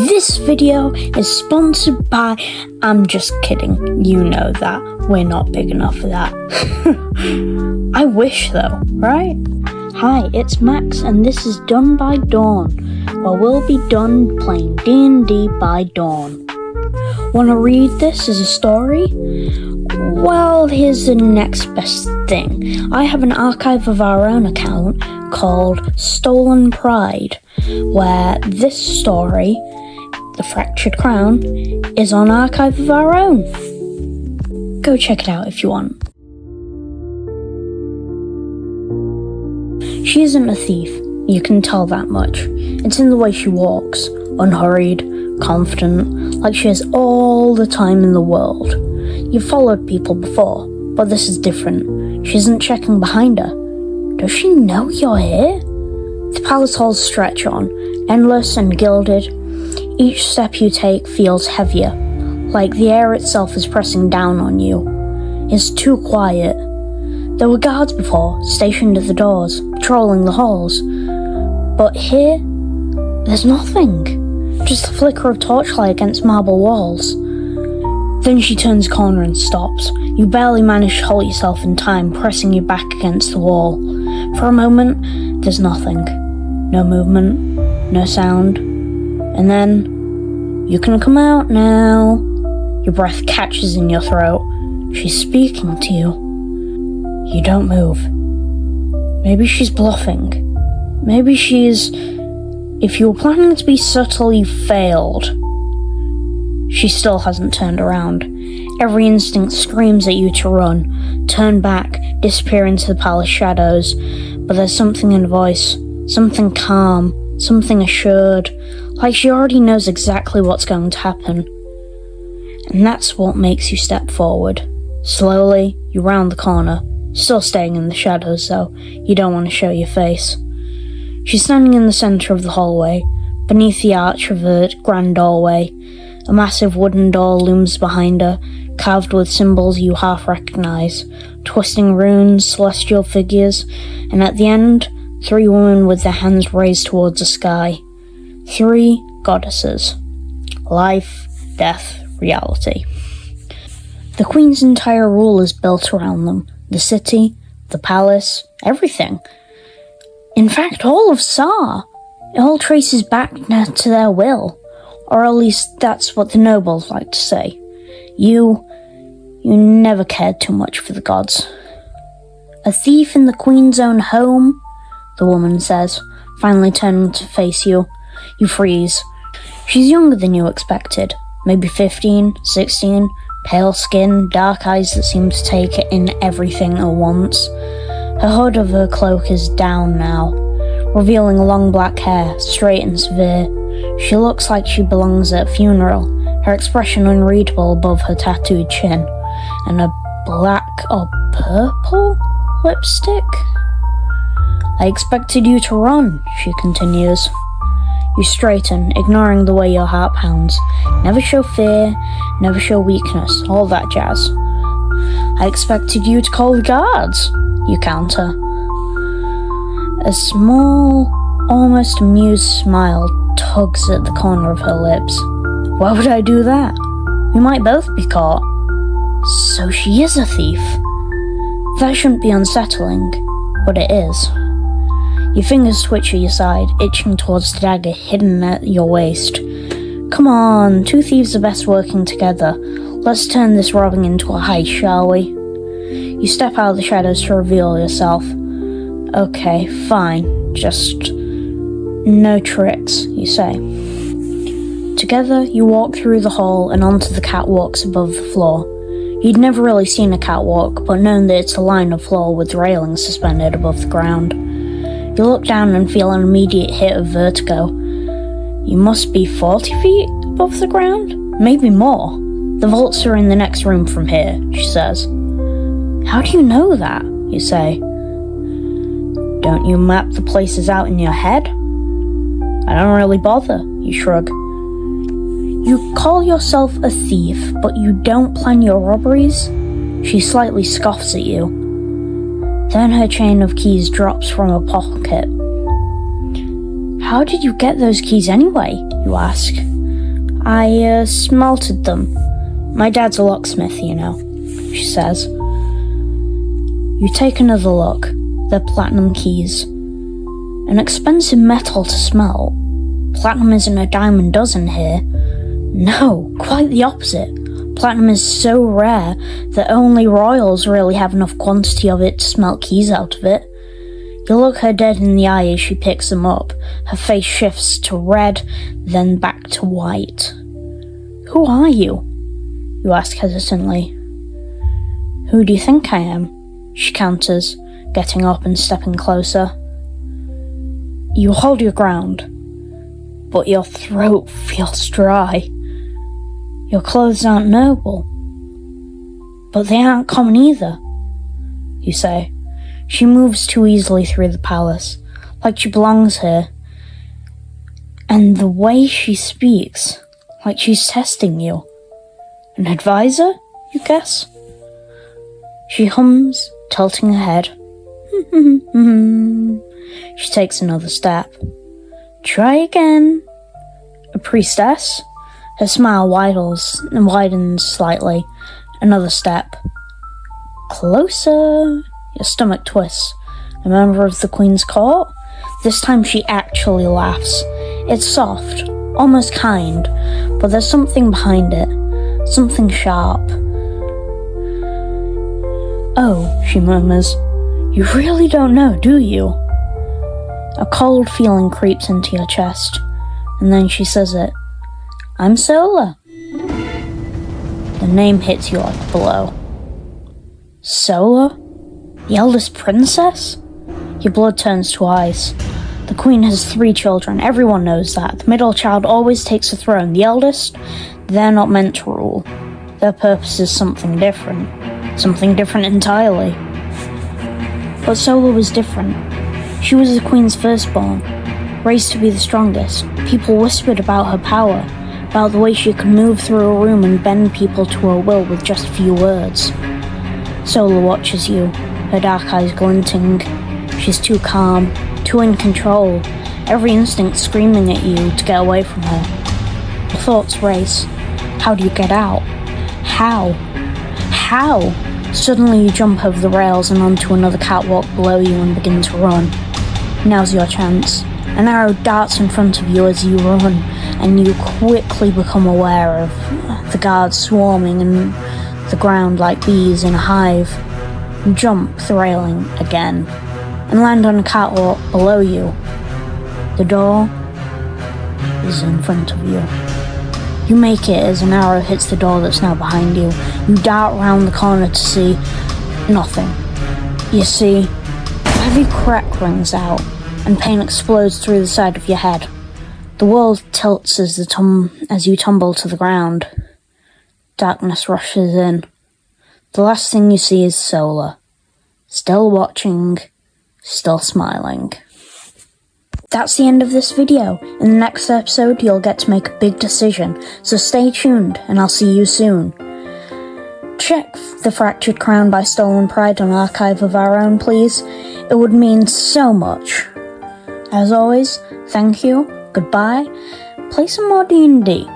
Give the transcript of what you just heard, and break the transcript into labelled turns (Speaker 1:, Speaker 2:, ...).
Speaker 1: This video is sponsored by... I'm just kidding, you know that. We're not big enough for that. I wish though, right? Hi, it's Max and this is Done by Dawn, where we'll be done playing D&D by dawn. Want to read this as a story? Well, here's the next best thing. I have an Archive of Our Own account called Stolen Pride, where this story, The Fractured Crown, is on Archive of Our Own. Go check it out if you want. She isn't a thief, you can tell that much. It's in the way she walks, unhurried, confident, like she has all the time in the world. You've followed people before, but this is different. She isn't checking behind her. Does she know you're here? The palace halls stretch on, endless and gilded. Each step you take feels heavier, like the air itself is pressing down on you. It's too quiet. There were guards before, stationed at the doors, patrolling the halls. But here, there's nothing. Just a flicker of torchlight against marble walls. Then she turns a corner and stops. You barely manage to hold yourself in time, pressing you back against the wall. For a moment, there's nothing. No movement, no sound. And then, you can come out now. Your breath catches in your throat. She's speaking to you. You don't move. Maybe she's bluffing. Maybe she's... If you were planning to be subtle, you failed. She still hasn't turned around. Every instinct screams at you to run, turn back, disappear into the palace shadows. But there's something in her voice, something calm, something assured, like she already knows exactly what's going to happen. And that's what makes you step forward. Slowly, you round the corner, still staying in the shadows though, you don't want to show your face. She's standing in the centre of the hallway, beneath the arch of a grand doorway. A massive wooden door looms behind her, carved with symbols you half recognise, twisting runes, celestial figures, and at the end, 3 women with their hands raised towards the sky. 3 goddesses. Life, death, reality. The Queen's entire rule is built around them. The city, the palace, everything. In fact, all of Sar. It all traces back to their will. Or at least that's what the nobles like to say. You never cared too much for the gods. A thief in the Queen's own home, the woman says, finally turning to face you. You freeze. She's younger than you expected. Maybe 15, 16, pale skin, dark eyes that seem to take in everything at once. Her hood of her cloak is down now, revealing long black hair, straight and severe. She looks like she belongs at a funeral, her expression unreadable above her tattooed chin, and a black or purple lipstick. I expected you to run, she continues. You straighten, ignoring the way your heart pounds. Never show fear, never show weakness, all that jazz. I expected you to call the guards, you counter. A small, almost amused smile tugs at the corner of her lips. Why would I do that? We might both be caught. So she is a thief. That shouldn't be unsettling, but it is. Your fingers twitch at your side, itching towards the dagger hidden at your waist. Come on, 2 thieves are best working together. Let's turn this robbing into a heist, shall we? You step out of the shadows to reveal yourself. Okay, fine. Just no tricks, you say. Together, you walk through the hall and onto the catwalks above the floor. You'd never really seen a catwalk, but known that it's a line of floor with railings suspended above the ground. You look down and feel an immediate hit of vertigo. You must be 40 feet above the ground? Maybe more. The vaults are in the next room from here, she says. How do you know that? You say. Don't you map the places out in your head? I don't really bother, you shrug. You call yourself a thief, but you don't plan your robberies? She slightly scoffs at you. Then her chain of keys drops from her pocket. How did you get those keys anyway? You ask. I smelted them. My dad's a locksmith, you know, she says. You take another look. They're platinum keys. An expensive metal to smelt. Platinum isn't a dime a dozen here. No, quite the opposite. Platinum is so rare that only royals really have enough quantity of it to smelt keys out of it. You look her dead in the eye as she picks them up. Her face shifts to red, then back to white. Who are you? You ask hesitantly. Who do you think I am? She counters, getting up and stepping closer. You hold your ground, but your throat feels dry. Your clothes aren't noble, but they aren't common either, you say. She moves too easily through the palace, like she belongs here. And the way she speaks, like she's testing you. An advisor, you guess? She hums, tilting her head. She takes another step. Try again. A priestess? Her smile widens slightly. Another step. Closer. Your stomach twists. A member of the Queen's court? This time she actually laughs. It's soft, almost kind, but there's something behind it. Something sharp. Oh, she murmurs. You really don't know, do you? A cold feeling creeps into your chest, and then she says it. I'm Sola. The name hits you like a blow. Sola? The eldest princess? Your blood turns to ice. The queen has 3 children, everyone knows that. The middle child always takes the throne. The eldest, they're not meant to rule. Their purpose is something different entirely. But Sola was different. She was the queen's firstborn, raised to be the strongest. People whispered about her power, about the way she could move through a room and bend people to her will with just a few words. Sola watches you, her dark eyes glinting. She's too calm, too in control, every instinct screaming at you to get away from her. Your thoughts race. How do you get out? How? Suddenly you jump over the rails and onto another catwalk below you and begin to run. Now's your chance. An arrow darts in front of you as you run, and you quickly become aware of the guards swarming in the ground like bees in a hive. You jump the railing again, and land on a catwalk below you. The door is in front of you. You make it as an arrow hits the door that's now behind you. You dart round the corner to see nothing. You see, a heavy crack rings out, and pain explodes through the side of your head. The world tilts as you tumble to the ground. Darkness rushes in. The last thing you see is Sola, still watching, still smiling. That's the end of this video. In the next episode, you'll get to make a big decision, so stay tuned, and I'll see you soon. Check The Fractured Crown by Stolen Pride on Archive of Our Own, please. It would mean so much. As always, thank you, goodbye, play some more D&D.